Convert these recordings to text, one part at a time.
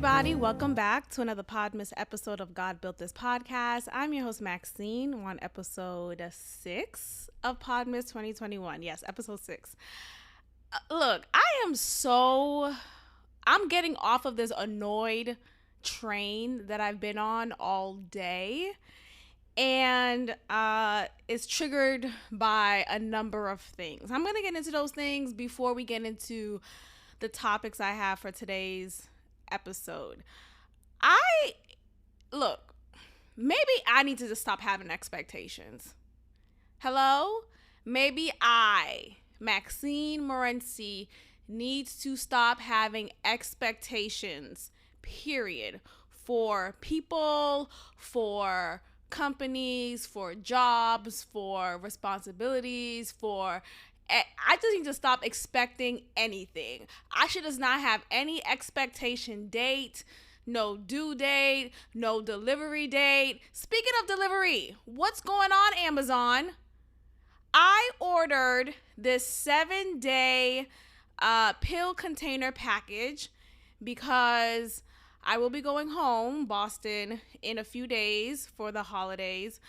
everybody. Welcome back to another PODMAS episode of God Built This Podcast. I'm your host, Maxine. We're on episode 6 of PODMAS 2021. Yes, episode 6. Look, I'm getting off of this annoyed train that I've been on all day. And it's triggered by a number of things. I'm going to get into those things before we get into the topics I have for today's episode. Maybe I need to just stop having expectations. Hello? Maybe I, Maxine Morency, needs to stop having expectations, period, for people, for companies, for jobs, for responsibilities, I just need to stop expecting anything. I should just not have any expectation date, no due date, no delivery date. Speaking of delivery, what's going on, Amazon? I ordered this 7-day pill container package because I will be going home, Boston, in a few days for the holidays,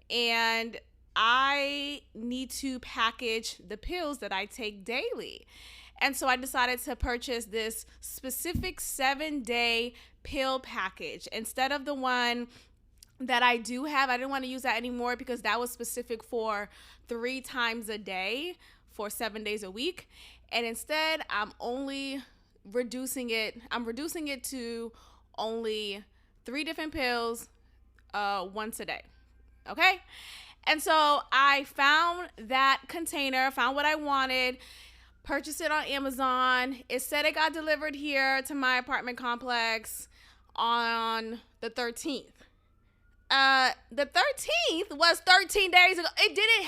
and I need to package the pills that I take daily. And so I decided to purchase this specific 7-day pill package instead of the one that I do have. I didn't want to use that anymore because that was specific for 3 times a day for 7 days a week. And instead, I'm reducing it to only 3 different pills once a day. Okay? And so I found that container, found what I wanted, purchased it on Amazon. It said it got delivered here to my apartment complex on the 13th. The 13th was 13 days ago. It didn't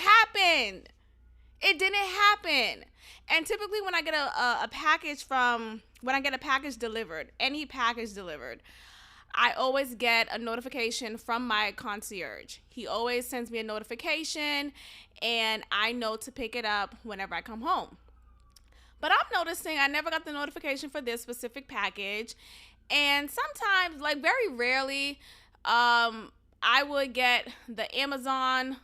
happen. And typically when I get a package delivered, any package delivered, I always get a notification from my concierge. He always sends me a notification, and I know to pick it up whenever I come home. But I'm noticing I never got the notification for this specific package. And sometimes, like very rarely, I would get the Amazon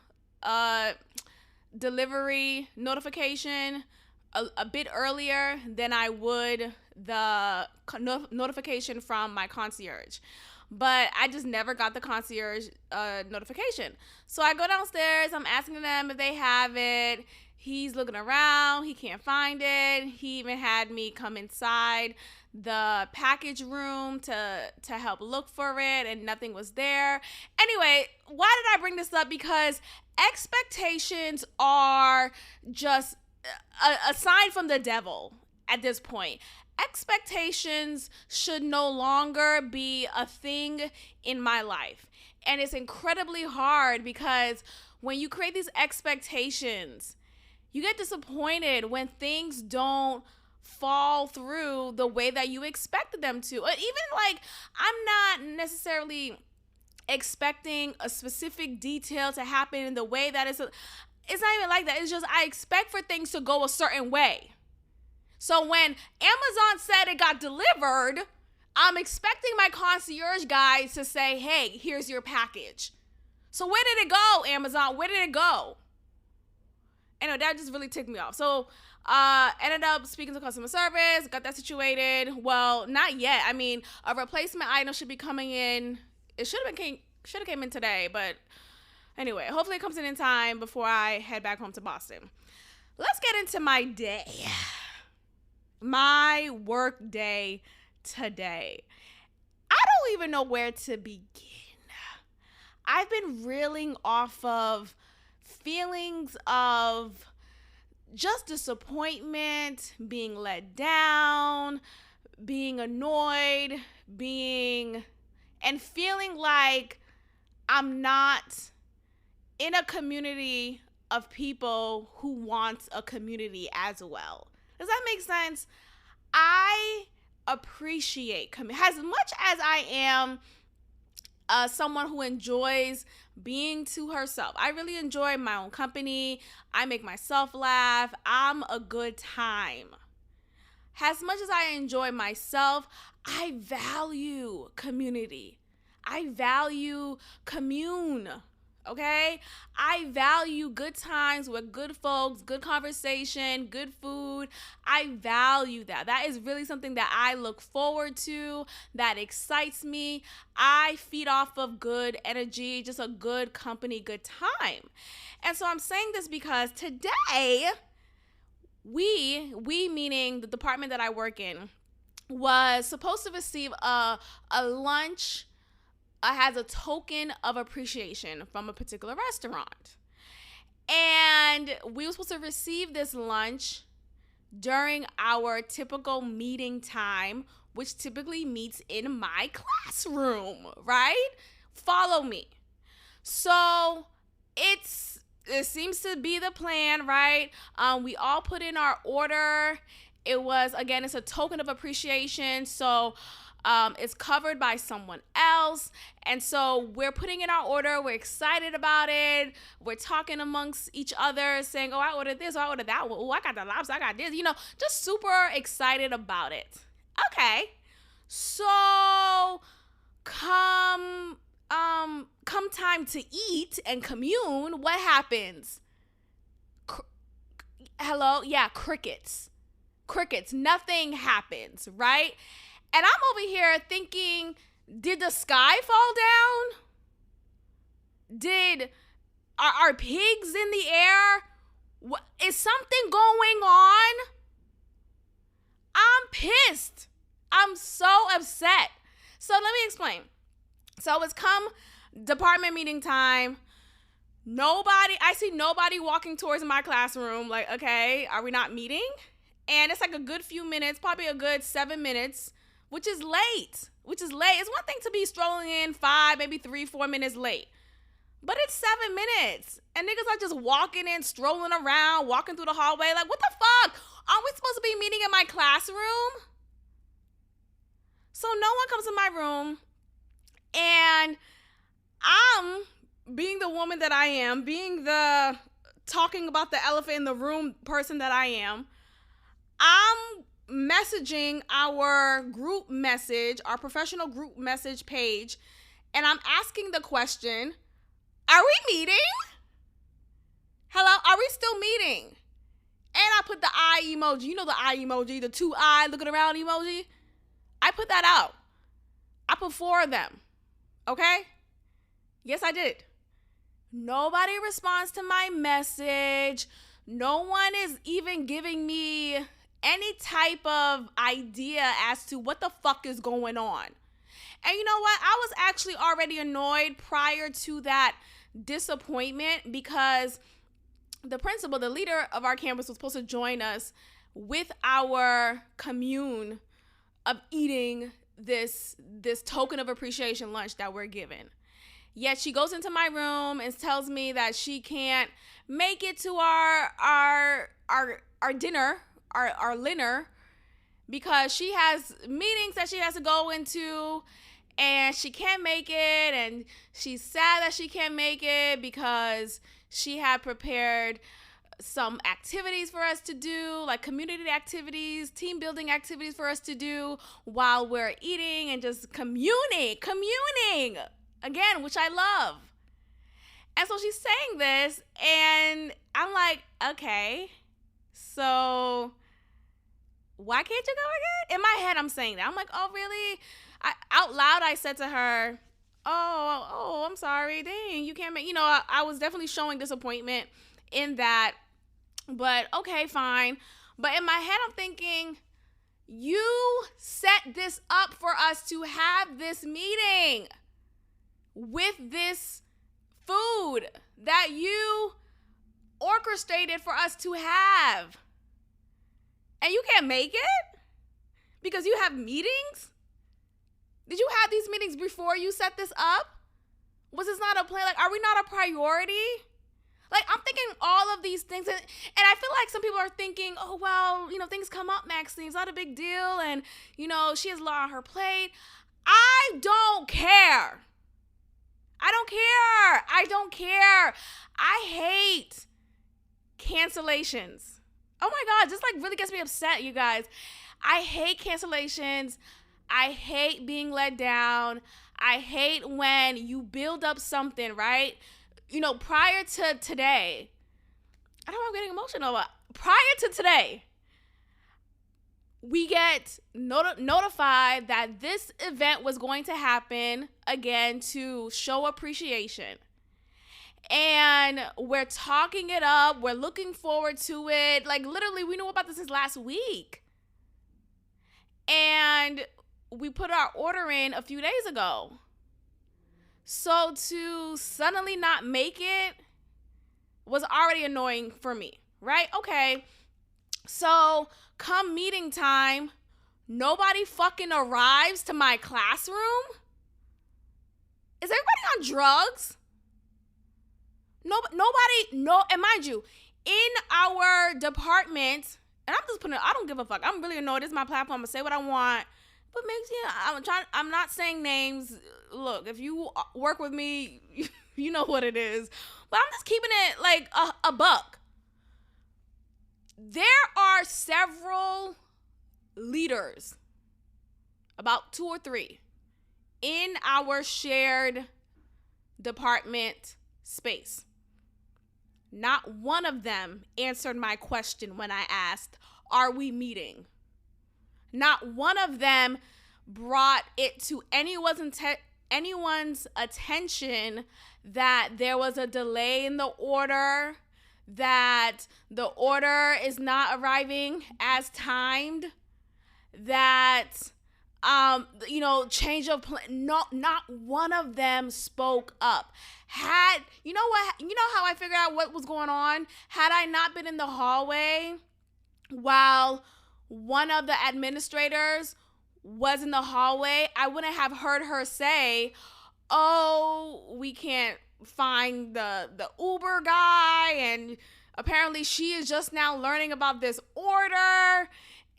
delivery notification a bit earlier than I would the notification from my concierge. But I just never got the concierge notification. So I go downstairs, I'm asking them if they have it. He's looking around, he can't find it. He even had me come inside the package room to help look for it, and nothing was there. Anyway, why did I bring this up? Because expectations are just a sign from the devil at this point. Expectations should no longer be a thing in my life. And it's incredibly hard because when you create these expectations, you get disappointed when things don't fall through the way that you expected them to. Or even like, I'm not necessarily expecting a specific detail to happen in the way that it's not even like that. It's just I expect for things to go a certain way. So when Amazon said it got delivered, I'm expecting my concierge guy to say, hey, here's your package. So where did it go, Amazon? Where did it go? Anyway, that just really ticked me off. So ended up speaking to customer service, got that situated. Well, not yet. I mean, a replacement item should be coming in. It should have came in today, but anyway, hopefully it comes in time before I head back home to Boston. Let's get into my day. My work day today. I don't even know where to begin. I've been reeling off of feelings of just disappointment, being let down, being annoyed, and feeling like I'm not in a community of people who want a community as well. Does that make sense? I appreciate as much as I am someone who enjoys being to herself. I really enjoy my own company. I make myself laugh. I'm a good time. as much as I enjoy myself, I value community. I value commune. Okay? I value good times with good folks, good conversation, good food. I value that. That is really something that I look forward to, that excites me. I feed off of good energy, just a good company, good time. And so I'm saying this because today, we meaning the department that I work in, was supposed to receive a lunch has a token of appreciation from a particular restaurant. And we were supposed to receive this lunch during our typical meeting time, which typically meets in my classroom, right? Follow me. So it seems to be the plan, right? We all put in our order. It's a token of appreciation. So it's covered by someone else. And so we're putting in our order. We're excited about it. We're talking amongst each other, saying, oh, I ordered this, I ordered that. Oh, I got the lobster, I got this. Just super excited about it. Okay. So come time to eat and commune, what happens? Hello? Yeah, crickets. Nothing happens, right? And I'm over here thinking, did the sky fall down? Are pigs in the air? Is something going on? I'm pissed. I'm so upset. So let me explain. So it's come department meeting time. I see nobody walking towards my classroom. Like, okay, are we not meeting? And it's like a good few minutes, probably a good 7 minutes, which is late. It's one thing to be strolling in 5, maybe 3, 4 minutes late. But it's 7 minutes. And niggas are just walking in, strolling around, walking through the hallway. Like, what the fuck? Aren't we supposed to be meeting in my classroom? So no one comes in my room. And I'm, being the woman that I am, being the talking about the elephant in the room person that I am, I'm messaging our group message, our professional group message page, and I'm asking the question, are we meeting? Hello, are we still meeting? And I put the eye emoji, the eye emoji, the 2 eye looking around emoji. I put that out. I put 4 of them, okay? Yes, I did. Nobody responds to my message. No one is even giving me any type of idea as to what the fuck is going on. And you know what? I was actually already annoyed prior to that disappointment because the principal, the leader of our campus, was supposed to join us with our commune of eating this token of appreciation lunch that we're given. Yet she goes into my room and tells me that she can't make it to our dinner, our dinner, because she has meetings that she has to go into and she can't make it, and she's sad that she can't make it because she had prepared some activities for us to do, like community activities, team building activities for us to do while we're eating and just communing again, which I love. And so she's saying this and I'm like, okay, so why can't you go again? In my head, I'm saying that. I'm like, oh, really? Out loud, I said to her, oh, I'm sorry. Dang, you can't make, I was definitely showing disappointment in that, but okay, fine. But in my head, I'm thinking, you set this up for us to have this meeting with this food that you orchestrated for us to have. And you can't make it because you have meetings? Did you have these meetings before you set this up? Was this not a plan? Like, are we not a priority? Like, I'm thinking all of these things. And I feel like some people are thinking, oh, well, things come up, Maxine. It's not a big deal. And, she has a lot on her plate. I don't care. I hate cancellations. Oh my God, this really gets me upset, you guys. I hate cancellations. I hate being let down. I hate when you build up something, right? Prior to today, I don't know, I'm getting emotional, but prior to today, we get notified that this event was going to happen again to show appreciation. And we're talking it up. We're looking forward to it. Like, literally, we knew about this since last week. And we put our order in a few days ago. So to suddenly not make it was already annoying for me, right? Okay. So come meeting time, nobody fucking arrives to my classroom? Is everybody on drugs? And mind you, in our department, and I don't give a fuck. I'm really annoyed. This is my platform. I'm gonna say what I want. But I'm not saying names. Look, if you work with me, you know what it is. But I'm just keeping it like a buck. There are several leaders, about 2 or 3, in our shared department space. Not one of them answered my question when I asked, are we meeting? Not one of them brought it to anyone's attention that there was a delay in the order, that the order is not arriving as timed, that change of plan. No, not one of them spoke up. You know how I figured out what was going on? Had I not been in the hallway while one of the administrators was in the hallway, I wouldn't have heard her say, oh, we can't find the Uber guy, and apparently she is just now learning about this order,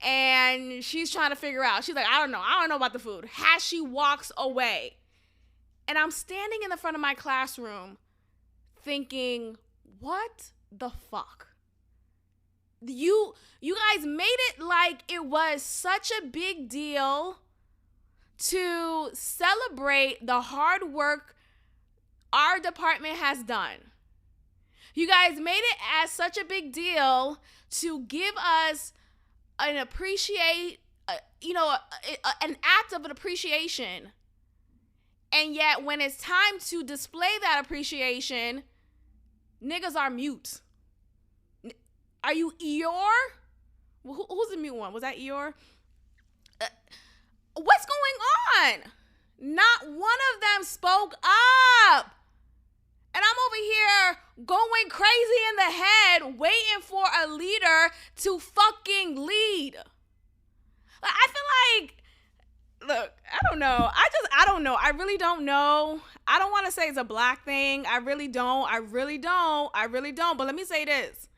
and she's trying to figure out. She's like, I don't know about the food. She walks away. And I'm standing in the front of my classroom thinking, what the fuck? You guys made it like it was such a big deal to celebrate the hard work our department has done. You guys made it as such a big deal to give us an act of an appreciation. And yet when it's time to display that appreciation, niggas are mute. Are you Eeyore? Who's the mute one? Was that Eeyore? What's going on? Not one of them spoke up. And I'm over here going crazy in the head, waiting for a leader to fucking lead. I feel like, look, I don't know. I don't know. I really don't know. I don't want to say it's a black thing. I really don't. But let me say this.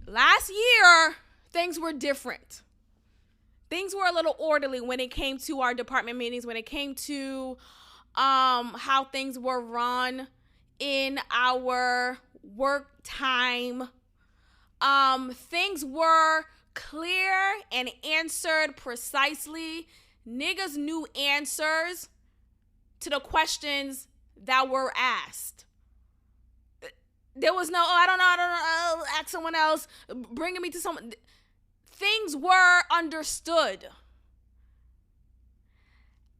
Last year, things were different. Things were a little orderly when it came to our department meetings, when it came to how things were run in our work time. Things were clear and answered precisely. Niggas knew answers to the questions that were asked. There was no, I don't know, ask someone else, bringing me to someone. Things were understood.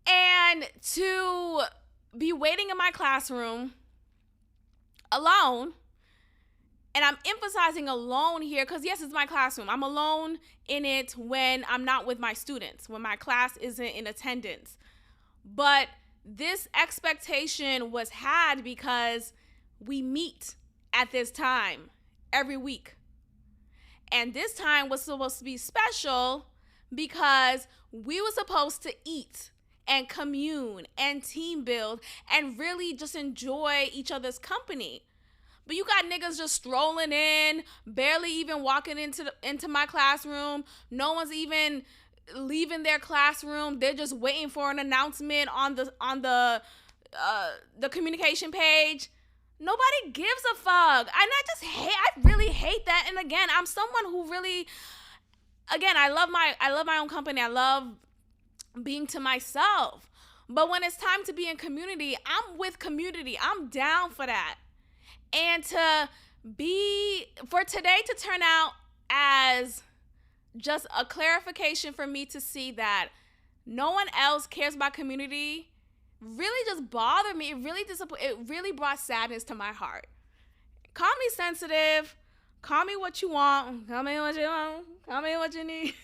And to be waiting in my classroom alone, and I'm emphasizing alone here because, yes, it's my classroom. I'm alone in it when I'm not with my students, when my class isn't in attendance. But this expectation was had because we meet at this time every week. And this time was supposed to be special because we were supposed to eat and commune and team build and really just enjoy each other's company. But you got niggas just strolling in, barely even walking into my classroom. No one's even leaving their classroom. They're just waiting for an announcement on the communication page. Nobody gives a fuck. And I really hate that. And again, I'm someone who really, again, I love my own company. I love being to myself. But when it's time to be in community, I'm with community. I'm down for that. And for today to turn out as just a clarification for me to see that no one else cares about community really just bothered me. It really brought sadness to my heart. Call me sensitive. Call me what you want. Call me what you want. Call me what you need.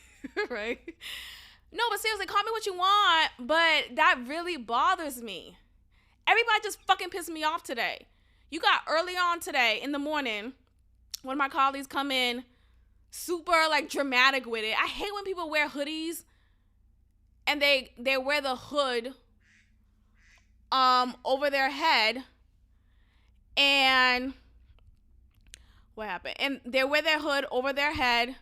Right? No, but seriously, call me what you want. But that really bothers me. Everybody just fucking pissed me off today. You got early on today in the morning, one of my colleagues come in super like dramatic with it. I hate when people wear hoodies and they wear the hood over their head. And what happened? And they wear their hood over their head,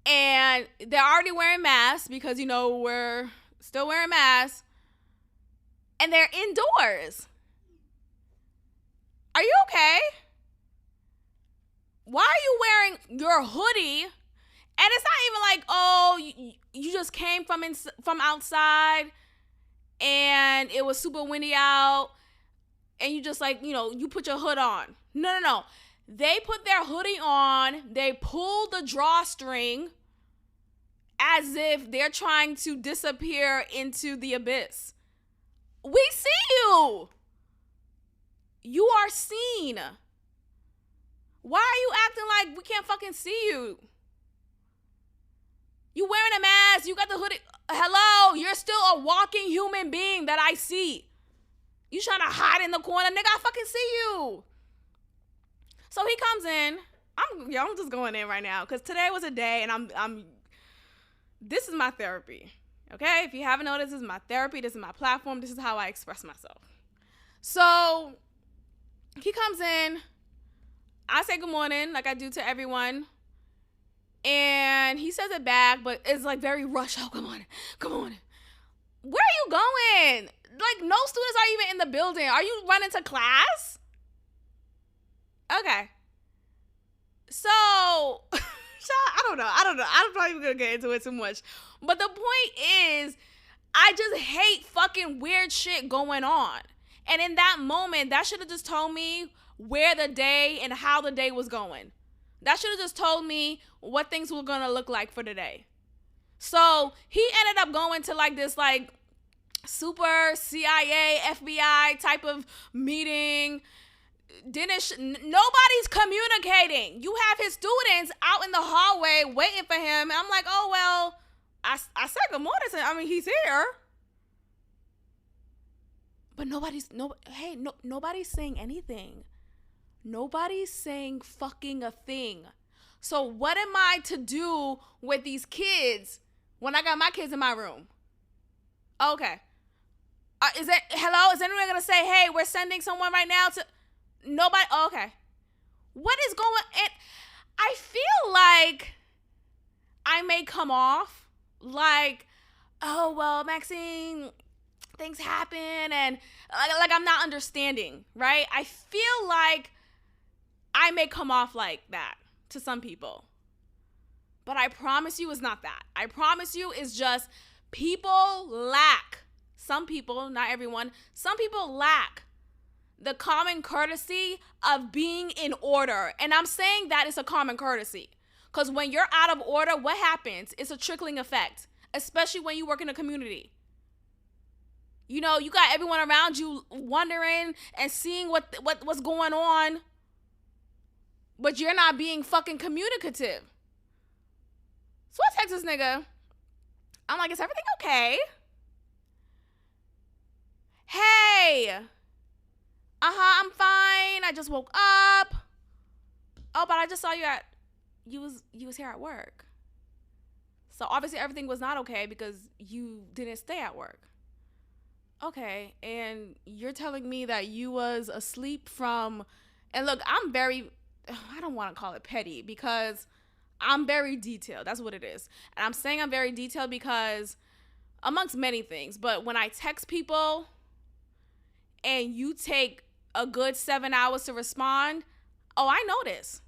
and they're already wearing masks because, you know, we're still wearing masks, and they're indoors. Are you okay? Why are you wearing your hoodie? And it's not even like, oh, you just came from outside and it was super windy out and you just like, you know, you put your hood on. No. They put their hoodie on. They pulled the drawstring as if they're trying to disappear into the abyss. We see you. You are seen. Why are you acting like we can't fucking see you? You wearing a mask. You got the hoodie. Hello, you're still a walking human being that I see. You trying to hide in the corner, nigga? I fucking see you. So he comes in. I'm just going in right now because today was a day, and I'm. This is my therapy, okay? If you haven't noticed, this is my therapy. This is my platform. This is how I express myself. So he comes in. I say good morning, like I do to everyone. And he says it back, but it's like very rushed. Oh, come on. Where are you going? Like, no students are even in the building. Are you running to class? Okay. So, I don't know. I'm not even going to get into it too much. But the point is, I just hate fucking weird shit going on. And in that moment, that should have just told me where the day and how the day was going. That should have just told me what things were going to look like for the day. So he ended up going to like this like super CIA, FBI type of meeting. Nobody's communicating. You have his students out in the hallway waiting for him. I'm like, oh, well, I said good morning. He's here. But nobody's saying anything. Nobody's saying fucking a thing. So what am I to do with these kids when I got my kids in my room? Okay. Is anyone going to say, hey, we're sending someone right now to... Nobody? Oh, okay. What is going on? I feel like I may come off like, oh, well, Maxine, things happen, and like I'm not understanding, right? I feel like I may come off like that to some people. But I promise you it's not that. I promise you it's just people lack, some people, not everyone, some people lack the common courtesy of being in order. And I'm saying that it's a common courtesy. Because when you're out of order, what happens? It's a trickling effect, especially when you work in a community. You know, you got everyone around you wondering and seeing what's going on, but you're not being fucking communicative. So I text this nigga. I'm like, is everything okay? Hey. I'm fine. I just woke up. Oh, but I just saw you was here at work. So obviously everything was not okay because you didn't stay at work. Okay, and you're telling me that you was asleep from... And look, I don't want to call it petty because I'm very detailed. That's what it is. And I'm saying I'm very detailed because amongst many things, but when I text people and you take a good 7 hours to respond, oh, I notice.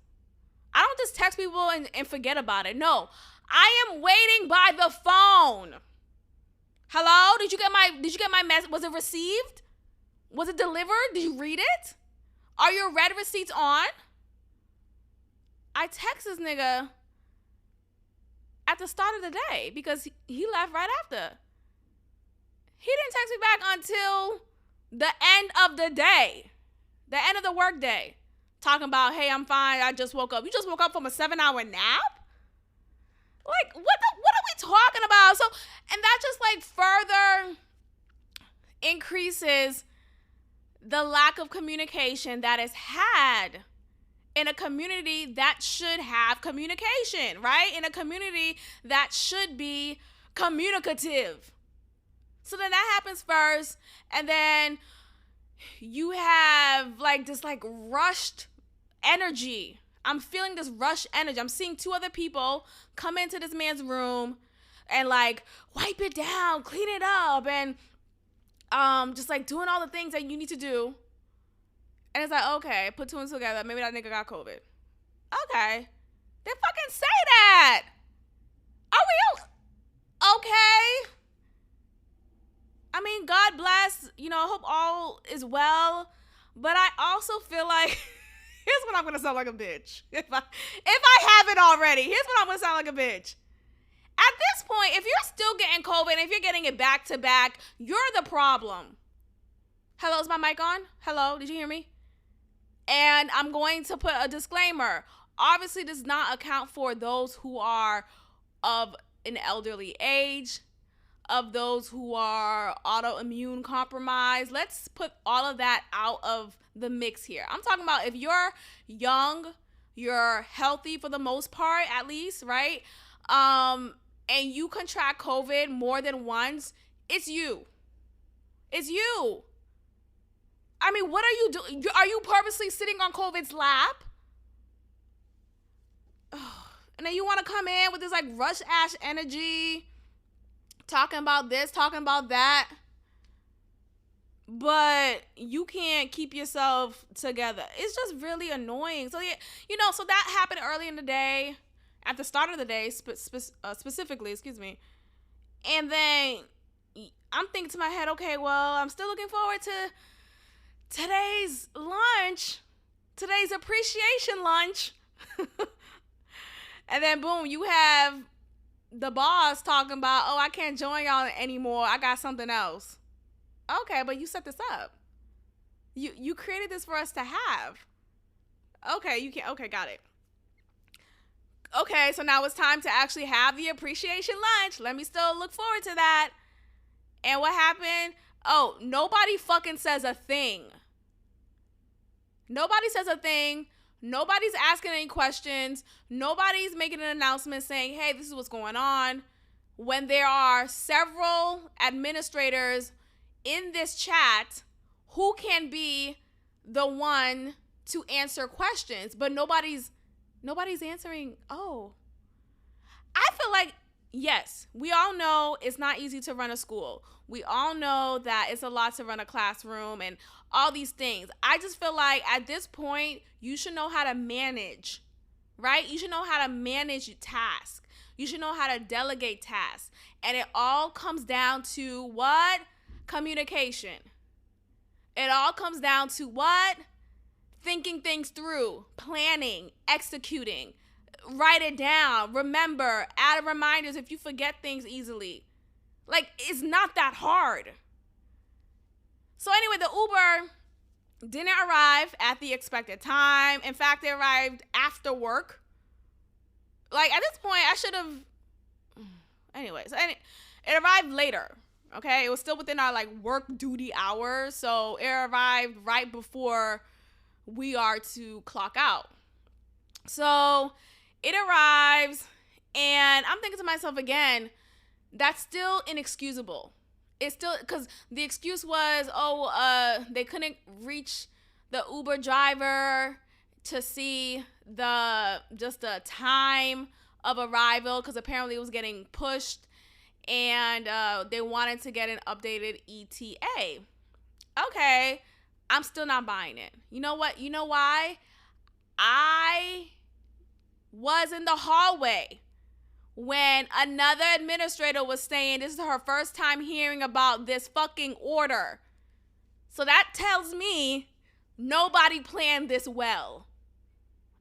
I don't just text people and forget about it. No, I am waiting by the phone. Hello? Did you get my message? Was it received? Was it delivered? Did you read it? Are your red receipts on? I text this nigga at the start of the day because he left right after. He didn't text me back until the end of the day, the end of the work day, talking about, hey, I'm fine, I just woke up. You just woke up from a 7-hour nap? Like, what are we talking about? So, and that just like further increases the lack of communication that is had in a community that should have communication, right? In a community that should be communicative. So then that happens first, and then you have like this like rushed energy. I'm feeling this rush energy. I'm seeing 2 other people come into this man's room and like wipe it down, clean it up, and just like doing all the things that you need to do. And it's like, okay, put 2 and 2 together. Maybe that nigga got COVID. Okay. Then fucking say that. Are we okay? I mean, God bless, I hope all is well. But I also feel like, here's what I'm going to sound like a bitch. If I haven't already, here's what I'm going to sound like a bitch. At this point, if you're still getting COVID, and if you're getting it back to back, you're the problem. Hello, is my mic on? Hello, did you hear me? And I'm going to put a disclaimer. Obviously, does not account for those who are of an elderly age, of those who are autoimmune compromised. Let's put all of that out of the mix here. I'm talking about if you're young, you're healthy for the most part, at least, right? And you contract COVID more than once, it's you. It's you. I mean, what are you doing? Are you purposely sitting on COVID's lap? And then you want to come in with this like rush ash energy, talking about this, talking about that, but you can't keep yourself together. It's just really annoying. So yeah, so that happened early in the day, at the start of the day, specifically, and then I'm thinking to my head, okay, well, I'm still looking forward to today's lunch, today's appreciation lunch. And then boom, you have the boss talking about, oh, I can't join y'all anymore. I got something else. Okay, but you set this up. You created this for us to have. Okay, you can't. Okay, got it. Okay, so now it's time to actually have the appreciation lunch. Let me still look forward to that. And what happened? Oh, nobody fucking says a thing. Nobody says a thing. Nobody's asking any questions. Nobody's making an announcement saying, hey, this is what's going on. When there are several administrators in this chat who can be the one to answer questions, but nobody's answering. Oh, I feel like, yes, we all know it's not easy to run a school. We all know that it's a lot to run a classroom and all these things. I just feel like at this point, you should know how to manage, right? You should know how to manage tasks. You should know how to delegate tasks. And it all comes down to what? Communication. It all comes down to what? Thinking things through, planning, executing. Write it down. Remember, add reminders if you forget things easily. Like, it's not that hard. So anyway, the Uber didn't arrive at the expected time. In fact, it arrived after work. Like, at this point, I should have... Anyways, it arrived later, okay? It was still within our, like, work duty hours. So it arrived right before we are to clock out. So it arrives, and I'm thinking to myself again, that's still inexcusable. It's still, because the excuse was, they couldn't reach the Uber driver to see the time of arrival, because apparently it was getting pushed, and they wanted to get an updated ETA. Okay, I'm still not buying it. You know what? You know why? I was in the hallway when another administrator was saying this is her first time hearing about this fucking order. So that tells me nobody planned this well.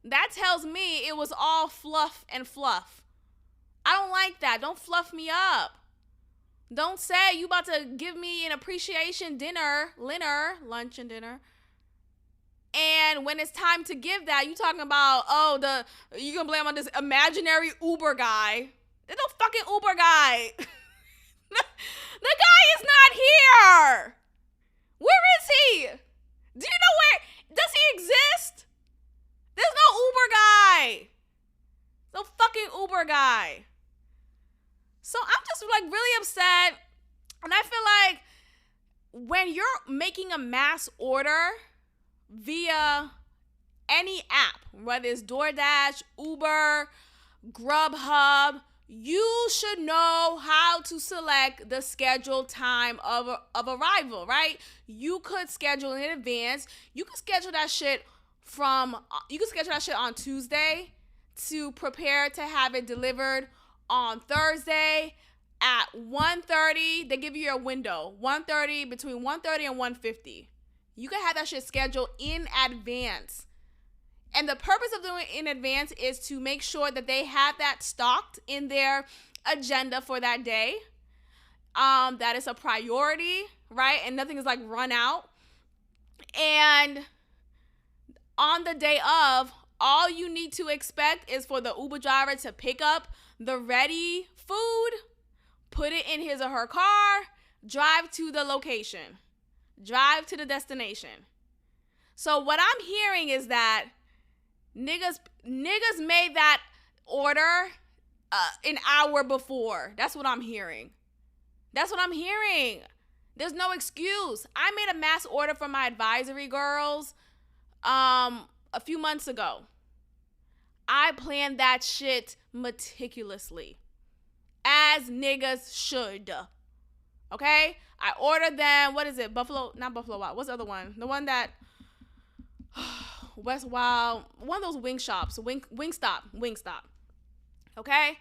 That tells me it was all fluff and fluff. I don't like that. Don't fluff me up. Don't say you about to give me an appreciation lunch and dinner. And when it's time to give that, you talking about, you gonna blame on this imaginary Uber guy. There's no fucking Uber guy. The guy is not here. Where is he? Do you know where? Does he exist? There's no Uber guy. No fucking Uber guy. So I'm just like really upset. And I feel like when you're making a mass order via any app, whether it's DoorDash, Uber, Grubhub, you should know how to select the scheduled time of arrival, right? You could schedule in advance. You could schedule that shit on Tuesday to prepare to have it delivered on Thursday at 1:30. They give you a window, between 1:30 and 1:50. You can have that shit scheduled in advance. And the purpose of doing it in advance is to make sure that they have that stocked in their agenda for that day. That is a priority, right? And nothing is like run out. And on the day of, all you need to expect is for the Uber driver to pick up the ready food, put it in his or her car, drive to the location, drive to the destination. So what I'm hearing is that niggas made that order an hour before. That's what I'm hearing. There's no excuse. I made a mass order for my advisory girls a few months ago. I planned that shit meticulously, as niggas should. Okay? I ordered them, what is it? Not Buffalo Wild. What's the other one? The one that West Wild, one of those wing shops, Wingstop. Okay?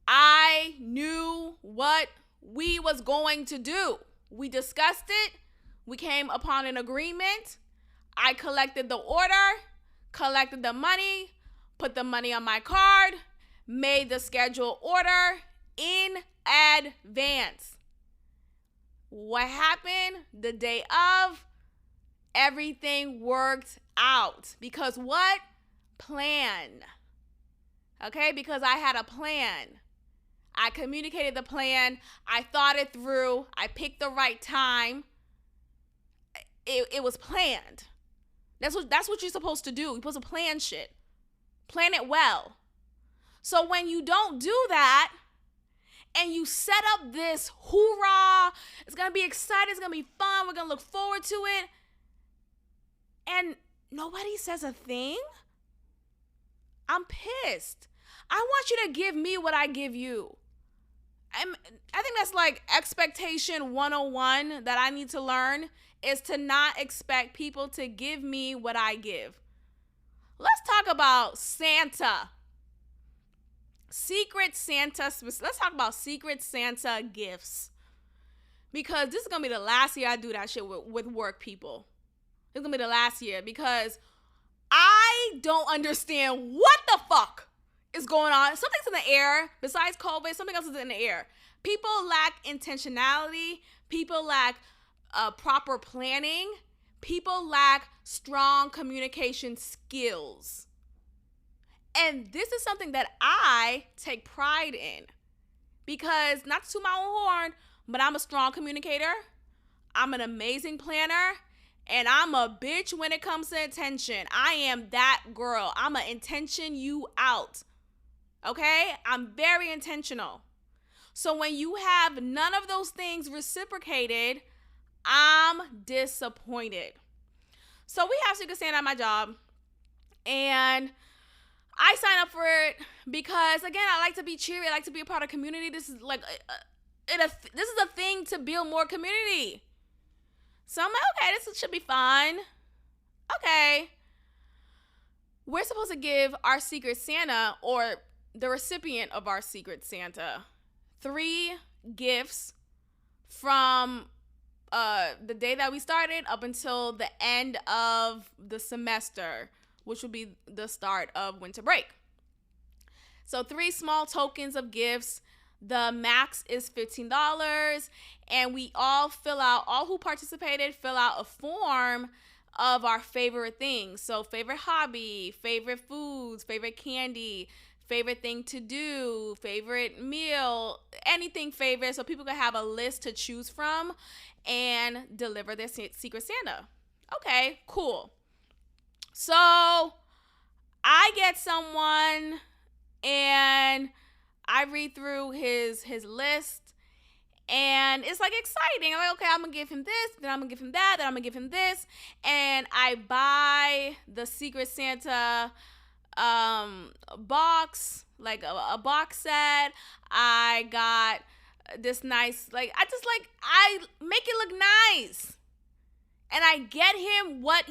I knew what we was going to do. We discussed it. We came upon an agreement. I collected the order, collected the money, put the money on my card, made the schedule order in advance. What happened the day of? Everything worked out. Because what? Plan. Okay? Because I had a plan. I communicated the plan. I thought it through. I picked the right time. It was planned. That's what you're supposed to do. You're supposed to plan shit. Plan it well. So when you don't do that, and you set up this hoorah, it's going to be exciting, it's going to be fun, we're going to look forward to it, and nobody says a thing, I'm pissed. I want you to give me what I give you. I think that's like expectation 101 that I need to learn, is to not expect people to give me what I give. Let's talk about Santa. Secret Santa. Let's talk about Secret Santa gifts. Because this is going to be the last year I do that shit with work people. It's going to be the last year because I don't understand what the fuck is going on. Something's in the air. Besides COVID, something else is in the air. People lack intentionality. People lack proper planning. People lack strong communication skills. And this is something that I take pride in. Because, not to toot my own horn, but I'm a strong communicator. I'm an amazing planner. And I'm a bitch when it comes to intention. I am that girl. I'm a intention you out. Okay? I'm very intentional. So when you have none of those things reciprocated, I'm disappointed. So we have Secret Santa at my job. And I sign up for it because, again, I like to be cheery. I like to be a part of community. This is like this is a thing to build more community. So I'm like, okay, this should be fun. Okay. We're supposed to give our Secret Santa, or the recipient of our Secret Santa 3 gifts from the day that we started up until the end of the semester, which will be the start of winter break. So 3 small tokens of gifts. The max is $15, and we all who participated fill out a form of our favorite things. So favorite hobby, favorite foods, favorite candy, favorite thing to do, favorite meal, anything favorite, so people can have a list to choose from and deliver their Secret Santa. Okay, cool. So I get someone and I read through his list, and it's like exciting. I'm like, okay, I'm gonna give him this, then I'm gonna give him that, then I'm gonna give him this, and I buy the Secret Santa box, like a box set. I got this nice, I make it look nice, and I get him what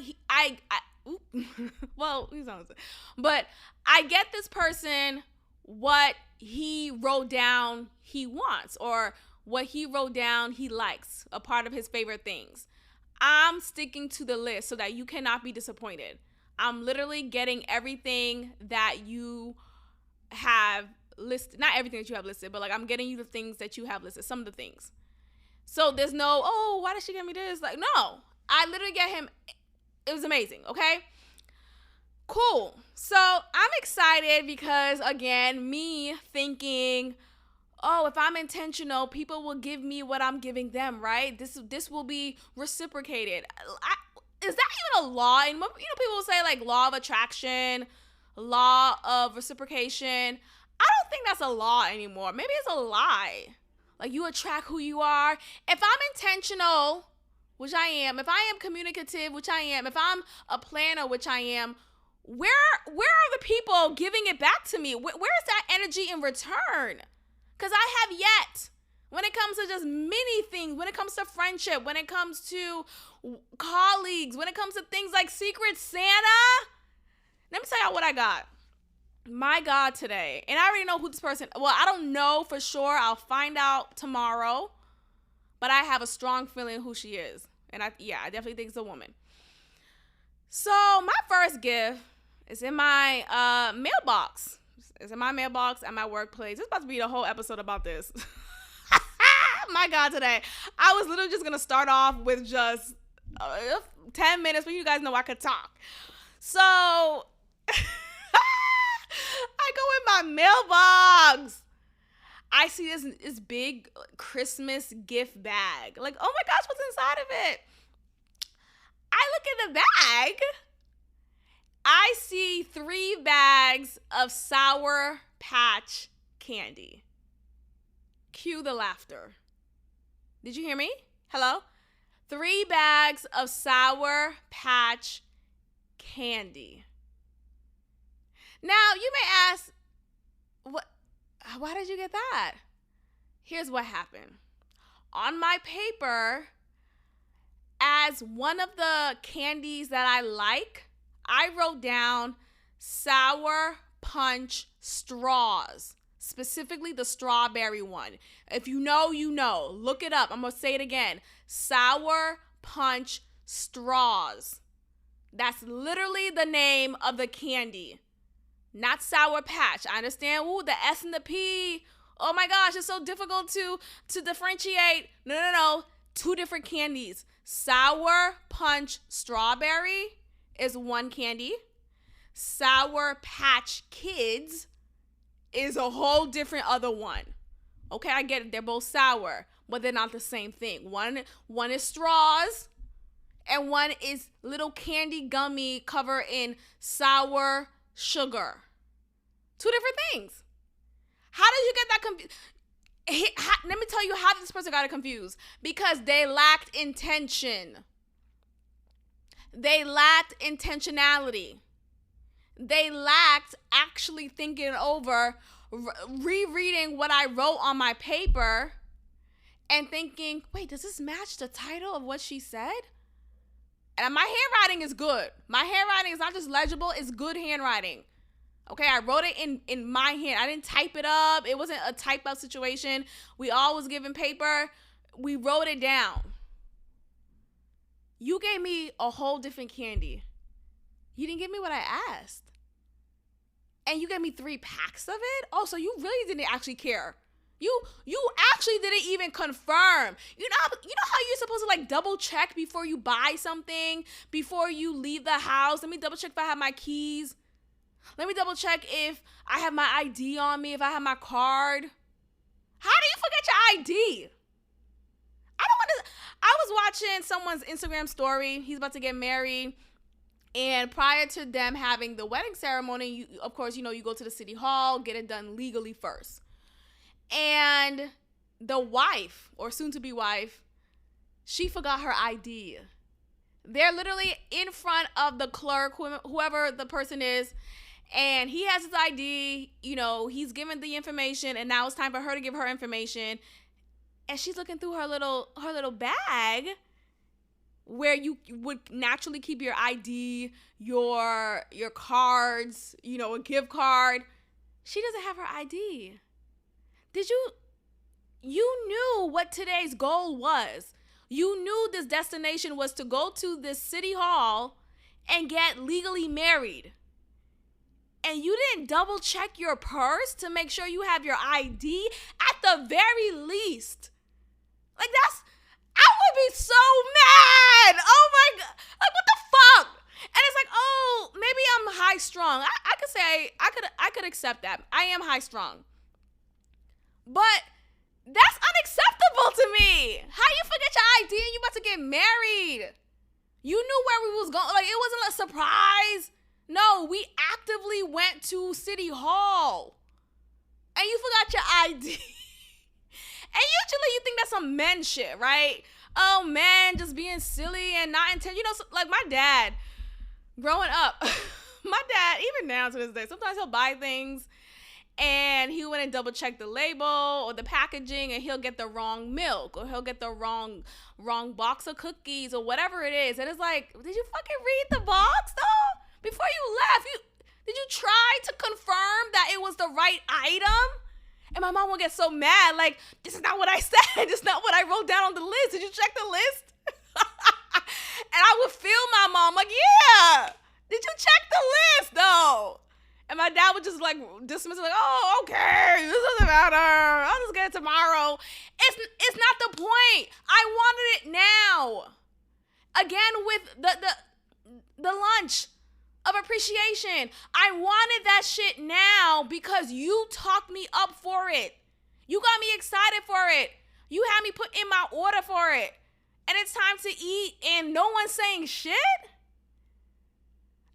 well, but I get this person what he wrote down he wants, or what he wrote down he likes, a part of his favorite things. I'm sticking to the list so that you cannot be disappointed. I'm literally getting everything that you have listed. Not everything that you have listed, but I'm getting you the things that you have listed, some of the things. So there's no, oh, why did she get me this? No, I literally get him. It was amazing, okay? Cool. So I'm excited because, again, me thinking, oh, if I'm intentional, people will give me what I'm giving them, right? This will be reciprocated. Is that even a law? And people will say law of attraction, law of reciprocation. I don't think that's a law anymore. Maybe it's a lie. You attract who you are. If I'm intentional, which I am, if I am communicative, which I am, if I'm a planner, which I am, where are the people giving it back to me? Where is that energy in return? Because I have yet. When it comes to just many things, when it comes to friendship, when it comes to colleagues, when it comes to things like Secret Santa, let me tell y'all what I got. My God, today. And I already know who this person, well, I don't know for sure. I'll find out tomorrow. But I have a strong feeling who she is. And I definitely think it's a woman. So my first gift is in my mailbox. It's in my mailbox at my workplace. It's about to be the whole episode about this. My God, today. I was literally just going to start off with just 10 minutes, but you guys know I could talk. So I go in my mailbox. I see this big Christmas gift bag. Oh my gosh, what's inside of it? I look at the bag. I see 3 bags of Sour Patch candy. Cue the laughter. Did you hear me? Hello? 3 bags of Sour Patch candy. Now, you may ask, why did you get that? Here's what happened. On my paper, as one of the candies that I like, I wrote down Sour Punch straws, specifically the strawberry one. If you know, you know. Look it up. I'm going to say it again. Sour Punch straws. That's literally the name of the candy. Not Sour Patch. I understand. Ooh, the S and the P. Oh my gosh, it's so difficult to differentiate. No. 2 different candies. Sour Punch strawberry is one candy. Sour Patch Kids is a whole different other one. Okay, I get it. They're both sour, but they're not the same thing. One is straws, and one is little candy gummy covered in sour sugar. 2 different things. How did you get that confused? Let me tell you how this person got it confused. Because they lacked intention. They lacked intentionality. They lacked actually thinking over, rereading what I wrote on my paper and thinking, wait, does this match the title of what she said? And my handwriting is good. My handwriting is not just legible, it's good handwriting. Okay, I wrote it in my hand. I didn't type it up. It wasn't a type up situation. We all was given paper. We wrote it down. You gave me a whole different candy. You didn't give me what I asked. And you gave me 3 packs of it? Oh, so you really didn't actually care. You actually didn't even confirm. You know how you're supposed to like double check before you buy something, before you leave the house. Let me double check if I have my keys. Let me double check if I have my ID on me, if I have my card. How do you forget your ID? I was watching someone's Instagram story. He's about to get married. And prior to them having the wedding ceremony, of course, you go to the city hall, get it done legally first. And the wife, or soon-to-be wife, she forgot her ID. They're literally in front of the clerk, whoever the person is, and he has his ID. He's given the information, and now it's time for her to give her information. And she's looking through her little bag where you would naturally keep your ID, your cards, a gift card. She doesn't have her ID. You knew what today's goal was. You knew this destination was to go to this city hall and get legally married. And you didn't double check your purse to make sure you have your ID at the very least. I would be so mad. Oh my God. Like, what the fuck? And it's like, oh, maybe I'm high strung. I could say, I could accept that. I am high strung. But that's unacceptable to me. How you forget your ID and you about to get married? You knew where we was going. Like, it wasn't a surprise. No, we actively went to City Hall. And you forgot your ID. And usually you think that's some men shit, right? Oh, man, just being silly and not intentional. Like my dad, growing up, my dad, even now to this day, sometimes he'll buy things and he went and double check the label or the packaging and he'll get the wrong milk or he'll get the wrong box of cookies or whatever it is. And it's like, did you fucking read the box though? Before you left, did you try to confirm that it was the right item? And my mom would get so mad, like, this is not what I said. This is not what I wrote down on the list. Did you check the list? And I would feel my mom, like, yeah. Did you check the list, though? And my dad would just, like, dismiss it, like, oh, okay. This doesn't matter. I'll just get it tomorrow. It's not the point. I wanted it now. Again, with the lunch of appreciation. I wanted that shit now because you talked me up for it. You got me excited for it. You had me put in my order for it. And it's time to eat and no one's saying shit?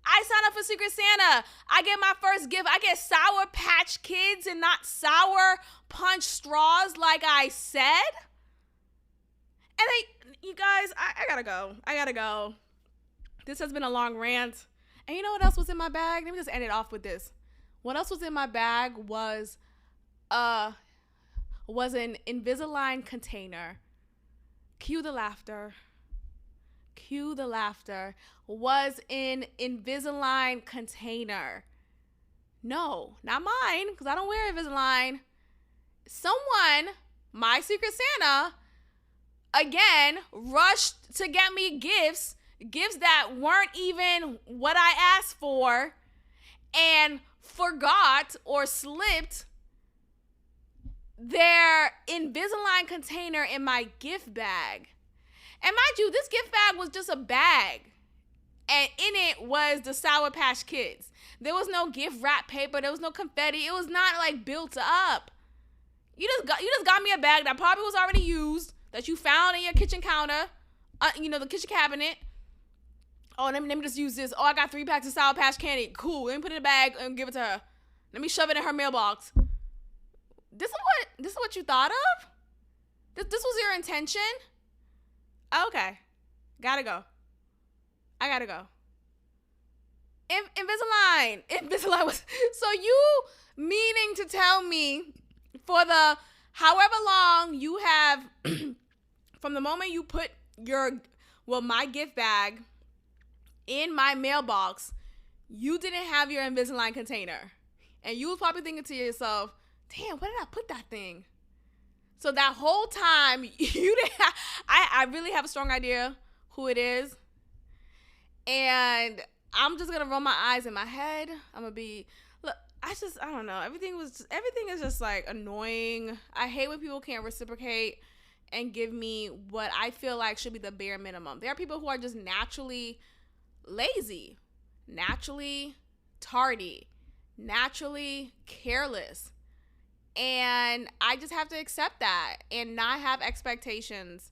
I signed up for Secret Santa. I get my first gift. I get Sour Patch Kids and not Sour Punch straws like I said. And you guys, I gotta go. This has been a long rant. And you know what else was in my bag? Let me just end it off with this. What else was in my bag was an Invisalign container. Cue the laughter. Cue the laughter. Was an Invisalign container. No, not mine, because I don't wear Invisalign. Someone, my Secret Santa, again, rushed to get me gifts that weren't even what I asked for, and forgot or slipped their Invisalign container in my gift bag. And mind you, this gift bag was just a bag, and in it was the Sour Patch Kids. There was no gift wrap paper. There was no confetti. It was not like built up. You just got me a bag that probably was already used, that you found in your kitchen counter, the kitchen cabinet. Oh, let me just use this. Oh, I got 3 packs of Sour Patch candy. Cool. Let me put it in a bag and give it to her. Let me shove it in her mailbox. This is what you thought of? This was your intention? Okay. Gotta go. I gotta go. Invisalign was... So you meaning to tell me for the however long you have... from the moment you put my gift bag in my mailbox, you didn't have your Invisalign container. And you was probably thinking to yourself, damn, where did I put that thing? So that whole time, you didn't I really have a strong idea who it is. And I'm just going to roll my eyes in my head. I'm going to be, look, I don't know. Everything is just like annoying. I hate when people can't reciprocate and give me what I feel like should be the bare minimum. There are people who are just naturally lazy, naturally tardy, naturally careless. And I just have to accept that and not have expectations,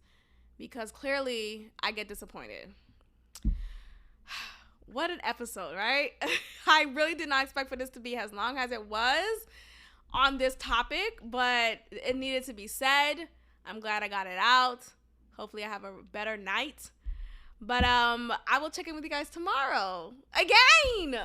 because clearly I get disappointed. What an episode, right? I really did not expect for this to be as long as it was on this topic, but it needed to be said. I'm glad I got it out. Hopefully I have a better night. But I will check in with you guys tomorrow again.